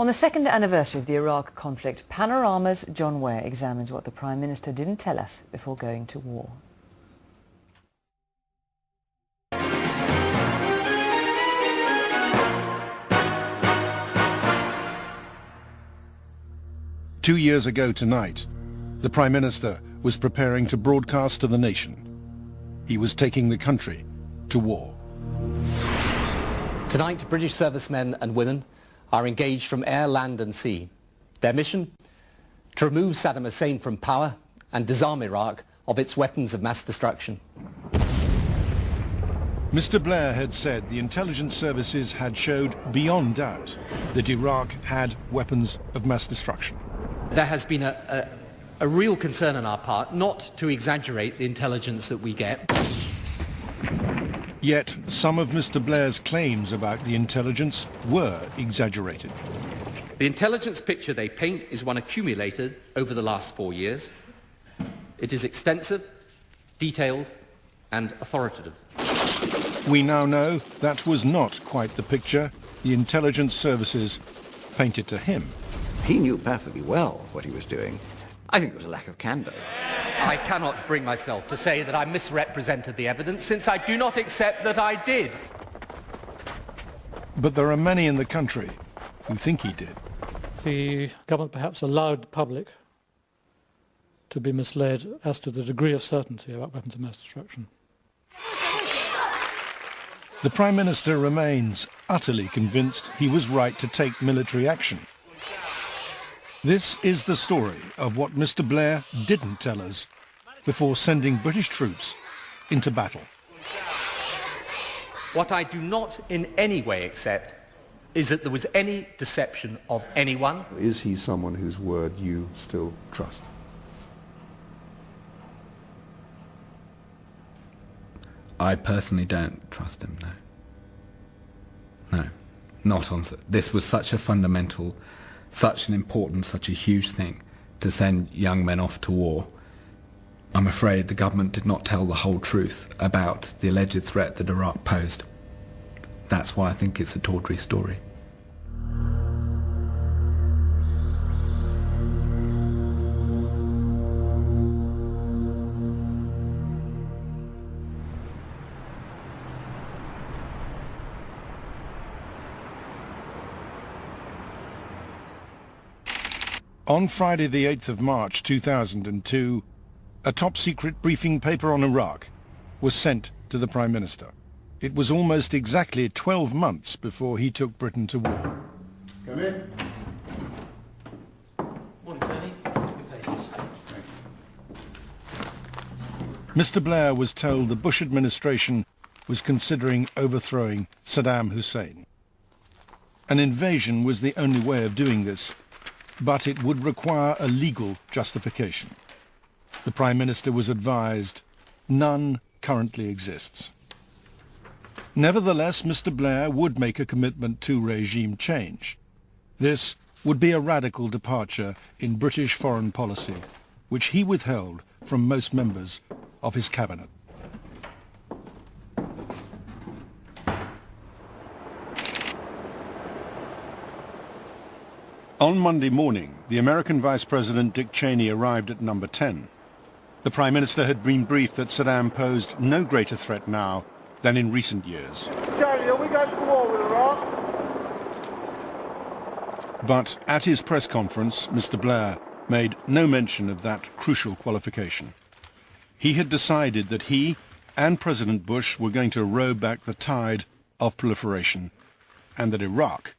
On the second anniversary of the Iraq conflict, Panorama's John Ware examines what the Prime Minister didn't tell us before going to war. Two years ago tonight, the Prime Minister was preparing to broadcast to the nation. He was taking the country to war. Tonight, British servicemen and women are engaged from air, land and sea. Their mission? To remove Saddam Hussein from power and disarm Iraq of its weapons of mass destruction. Mr. Blair had said the intelligence services had showed beyond doubt that Iraq had weapons of mass destruction. There has been a real concern on our part not to exaggerate the intelligence that we get. Yet some of Mr. Blair's claims about the intelligence were exaggerated. The intelligence picture they paint is one accumulated over the last 4 years. It is extensive, detailed and authoritative. We now know that was not quite the picture the intelligence services painted to him. He knew perfectly well what he was doing. I think it was a lack of candour. I cannot bring myself to say that I misrepresented the evidence, since I do not accept that I did. But there are many in the country who think he did. The government perhaps allowed the public to be misled as to the degree of certainty about weapons of mass destruction. The Prime Minister remains utterly convinced he was right to take military action. This is the story of what Mr. Blair didn't tell us before sending British troops into battle. What I do not in any way accept is that there was any deception of anyone. Is he someone whose word you still trust? I personally don't trust him, no. No, not on... This was such a fundamental, such an important, such a huge thing to send young men off to war. I'm afraid the government did not tell the whole truth about the alleged threat that Iraq posed. That's why I think it's a tawdry story. On Friday the 8th of March 2002, a top-secret briefing paper on Iraq was sent to the Prime Minister. It was almost exactly 12 months before he took Britain to war. Come in. Morning, Tony. Good papers. Mr. Blair was told the Bush administration was considering overthrowing Saddam Hussein. An invasion was the only way of doing this, but it would require a legal justification. The Prime Minister was advised none currently exists. Nevertheless, Mr. Blair would make a commitment to regime change. This would be a radical departure in British foreign policy, which he withheld from most members of his cabinet. On Monday morning, the American Vice President Dick Cheney arrived at number 10. The Prime Minister had been briefed that Saddam posed no greater threat now than in recent years. Cheney, are we going to war with Iraq? But at his press conference, Mr. Blair made no mention of that crucial qualification. He had decided that he and President Bush were going to row back the tide of proliferation, and that Iraq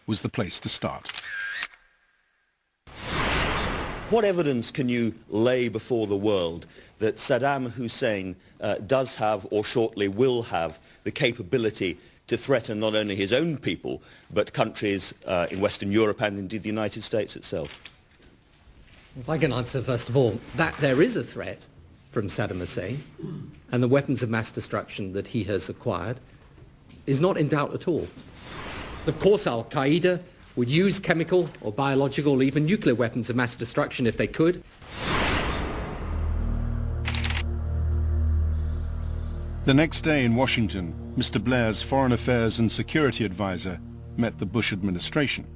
was the place to start. What evidence can you lay before the world that Saddam Hussein does have, or shortly will have, the capability to threaten not only his own people, but countries in Western Europe and indeed the United States itself? If I can answer first of all, that there is a threat from Saddam Hussein, and the weapons of mass destruction that he has acquired is not in doubt at all. Of course, Al-Qaeda would use chemical or biological or even nuclear weapons of mass destruction if they could. The next day in Washington, Mr. Blair's Foreign Affairs and Security Advisor met the Bush administration.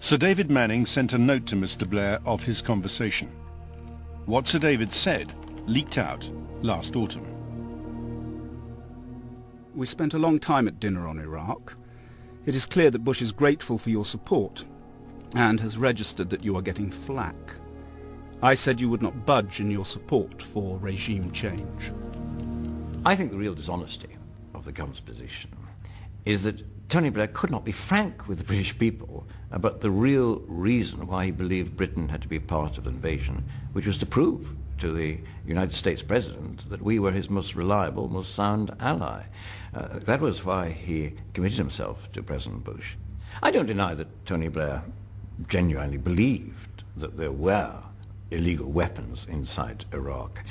Sir David Manning sent a note to Mr. Blair of his conversation. What Sir David said leaked out last autumn. We spent a long time at dinner on Iraq. It is clear that Bush is grateful for your support and has registered that you are getting flack. I said you would not budge in your support for regime change. I think the real dishonesty of the government's position is that Tony Blair could not be frank with the British people about the real reason why he believed Britain had to be part of the invasion, which was to prove to the United States President that we were his most reliable, most sound ally. That was why he committed himself to President Bush. I don't deny that Tony Blair genuinely believed that there were illegal weapons inside Iraq.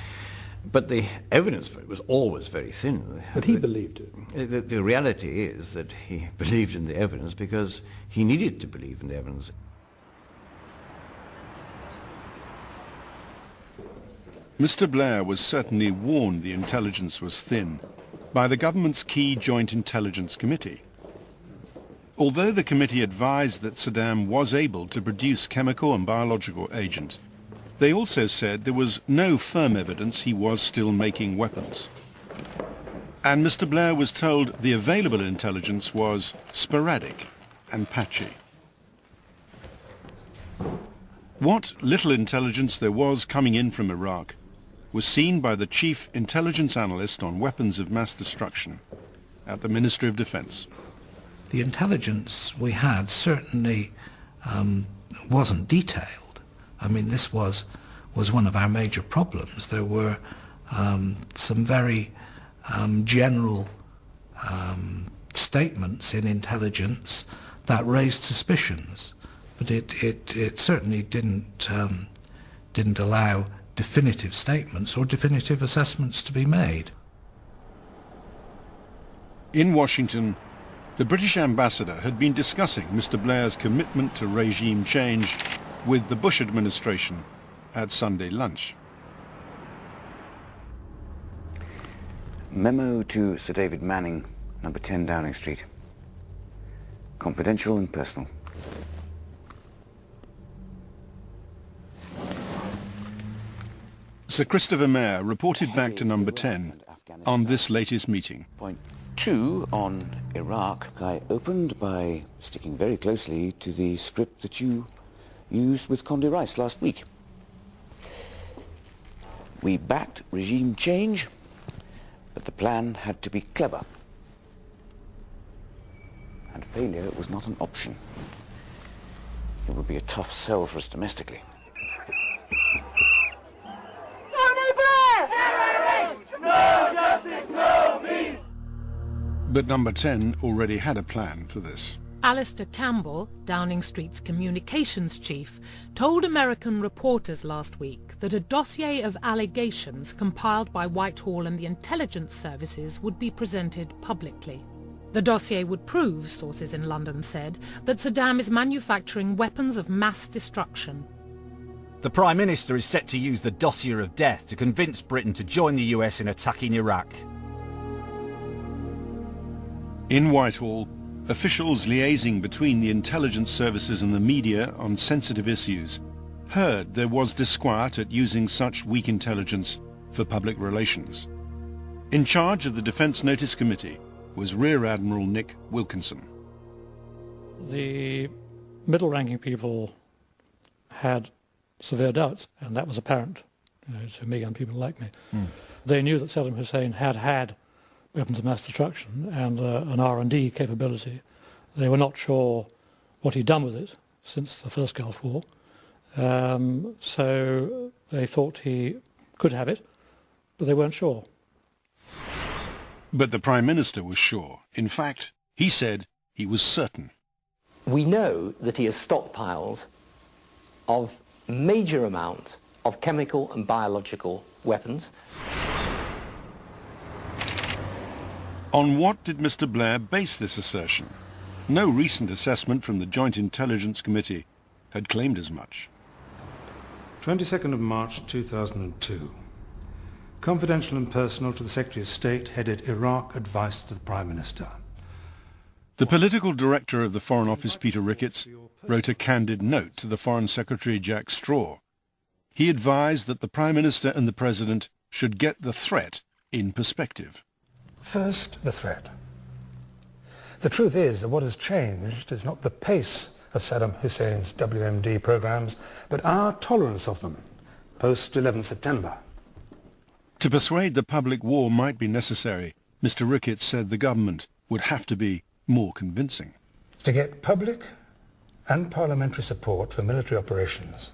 But the evidence for it was always very thin. But he believed it. The reality is that he believed in the evidence because he needed to believe in the evidence. Mr. Blair was certainly warned the intelligence was thin by the government's key Joint Intelligence Committee. Although the committee advised that Saddam was able to produce chemical and biological agents, they also said there was no firm evidence he was still making weapons. And Mr. Blair was told the available intelligence was sporadic and patchy. What little intelligence there was coming in from Iraq was seen by the chief intelligence analyst on weapons of mass destruction at the Ministry of Defense. The intelligence we had certainly wasn't detailed. I mean, this was one of our major problems. There were some very general statements in intelligence that raised suspicions, but it certainly didn't allow definitive statements or definitive assessments to be made. In Washington, the British ambassador had been discussing Mr. Blair's commitment to regime change with the Bush administration at Sunday lunch. Memo to Sir David Manning, number 10 Downing Street. Confidential and personal. Sir Christopher Mayer reported back to number 10 on this latest meeting. Point 2 on Iraq, I opened by sticking very closely to the script that you used with Conde Rice last week. We backed regime change, but the plan had to be clever. And failure was not an option. It would be a tough sell for us domestically. But number 10 already had a plan for this. Alistair Campbell, Downing Street's communications chief, told American reporters last week that a dossier of allegations compiled by Whitehall and the intelligence services would be presented publicly. The dossier would prove, sources in London said, that Saddam is manufacturing weapons of mass destruction. The Prime Minister is set to use the dossier of death to convince Britain to join the US in attacking Iraq. In Whitehall, officials liaising between the intelligence services and the media on sensitive issues heard there was disquiet at using such weak intelligence for public relations. In charge of the Defence Notice Committee was Rear Admiral Nick Wilkinson. The middle-ranking people had severe doubts, and that was apparent, to me and people like me. They knew that Saddam Hussein had weapons of mass destruction and an R&D capability. They were not sure what he'd done with it since the first Gulf War, so they thought he could have it, but they weren't sure. But the Prime Minister was sure. In fact, he said he was certain. We know that he has stockpiles of major amounts of chemical and biological weapons. On what did Mr. Blair base this assertion? No recent assessment from the Joint Intelligence Committee had claimed as much. 22nd of March 2002. Confidential and personal to the Secretary of State, headed Iraq Advice to the Prime Minister. The political director of the Foreign Office, Peter Ricketts, wrote a candid note to the Foreign Secretary Jack Straw. He advised that the Prime Minister and the President should get the threat in perspective. First, the threat. The truth is that what has changed is not the pace of Saddam Hussein's WMD programs, but our tolerance of them post 11 September. To persuade the public war might be necessary, Mr. Ricketts said the government would have to be more convincing. To get public and parliamentary support for military operations,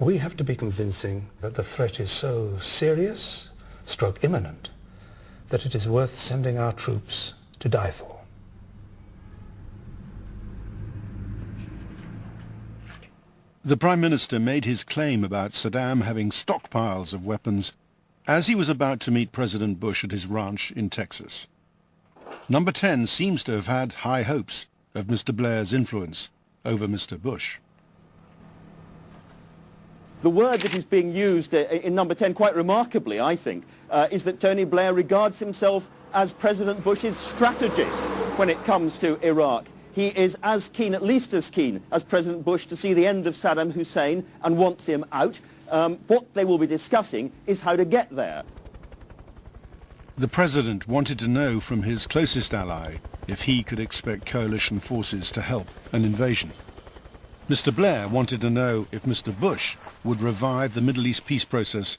we have to be convincing that the threat is so serious, stroke imminent, that it is worth sending our troops to die for. The Prime Minister made his claim about Saddam having stockpiles of weapons as he was about to meet President Bush at his ranch in Texas. Number 10 seems to have had high hopes of Mr. Blair's influence over Mr. Bush. The word that is being used in number 10 quite remarkably, I think, is that Tony Blair regards himself as President Bush's strategist when it comes to Iraq. He is as keen, at least as keen, as President Bush to see the end of Saddam Hussein and wants him out. What they will be discussing is how to get there. The President wanted to know from his closest ally if he could expect coalition forces to help an invasion. Mr. Blair wanted to know if Mr. Bush would revive the Middle East peace process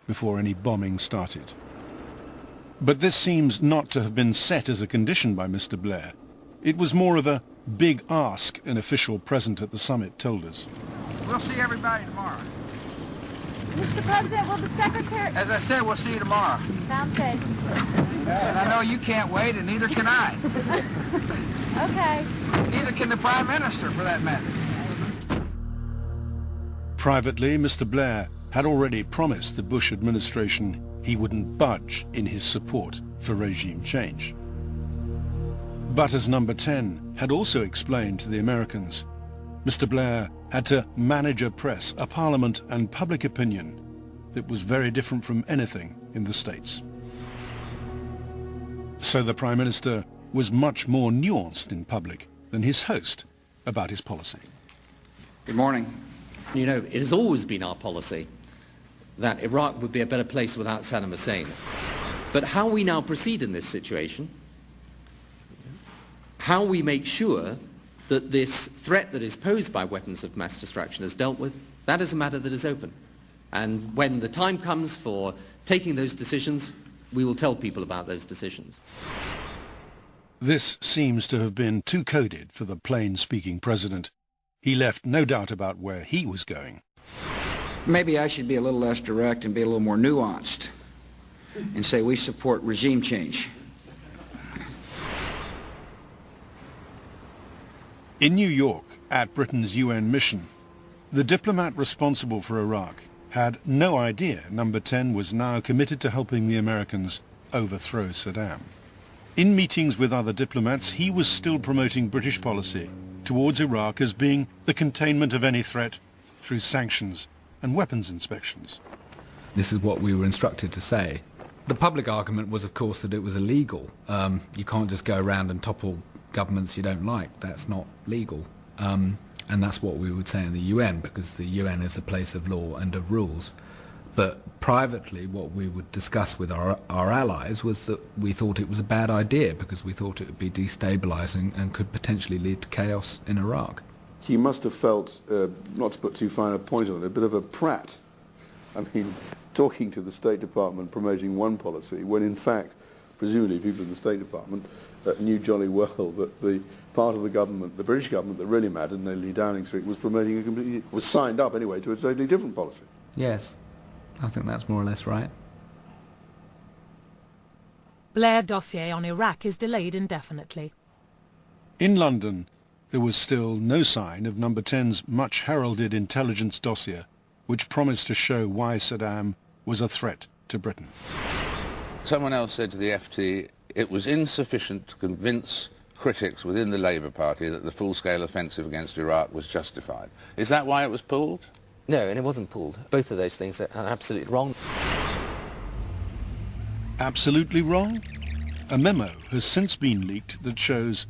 before any bombing started. But this seems not to have been set as a condition by Mr. Blair. It was more of a big ask, an official present at the summit told us. We'll see everybody tomorrow. Mr. President, will the Secretary... As I said, we'll see you tomorrow. Sounds good. And I know you can't wait, and neither can I. Okay. Neither can the Prime Minister, for that matter. Privately, Mr. Blair had already promised the Bush administration he wouldn't budge in his support for regime change. But as Number 10 had also explained to the Americans, Mr. Blair had to manage a press, a parliament and public opinion that was very different from anything in the States. So the Prime Minister was much more nuanced in public than his host about his policy. Good morning. You know, it has always been our policy that Iraq would be a better place without Saddam Hussein. But how we now proceed in this situation, how we make sure that this threat that is posed by weapons of mass destruction is dealt with, that is a matter that is open. And when the time comes for taking those decisions, we will tell people about those decisions. This seems to have been too coded for the plain-speaking president. He left no doubt about where he was going. Maybe I should be a little less direct and be a little more nuanced and say we support regime change. In New York, at Britain's UN mission, the diplomat responsible for Iraq had no idea Number 10 was now committed to helping the Americans overthrow Saddam. In meetings with other diplomats, he was still promoting British policy towards Iraq as being the containment of any threat through sanctions and weapons inspections. This is what we were instructed to say. The public argument was, of course, that it was illegal. You can't just go around and topple governments you don't like. That's not legal. And that's what we would say in the UN, because the UN is a place of law and of rules. But privately, what we would discuss with our allies was that we thought it was a bad idea, because we thought it would be destabilizing and could potentially lead to chaos in Iraq. He must have felt, not to put too fine a point on it, a bit of a prat. I mean, talking to the State Department, promoting one policy, when in fact, presumably people in the State Department knew jolly well that the part of the government, the British government that really mattered, namely Downing Street, was promoting a completely, was signed up anyway to a totally different policy. Yes, I think that's more or less right. Blair dossier on Iraq is delayed indefinitely. In London, there was still no sign of Number 10's much heralded intelligence dossier, which promised to show why Saddam was a threat to Britain. Someone else said to the FT it was insufficient to convince critics within the Labour Party that the full-scale offensive against Iraq was justified. Is that why it was pulled? No, and it wasn't pulled. Both of those things are absolutely wrong. Absolutely wrong? A memo has since been leaked that shows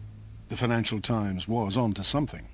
the Financial Times was on to something.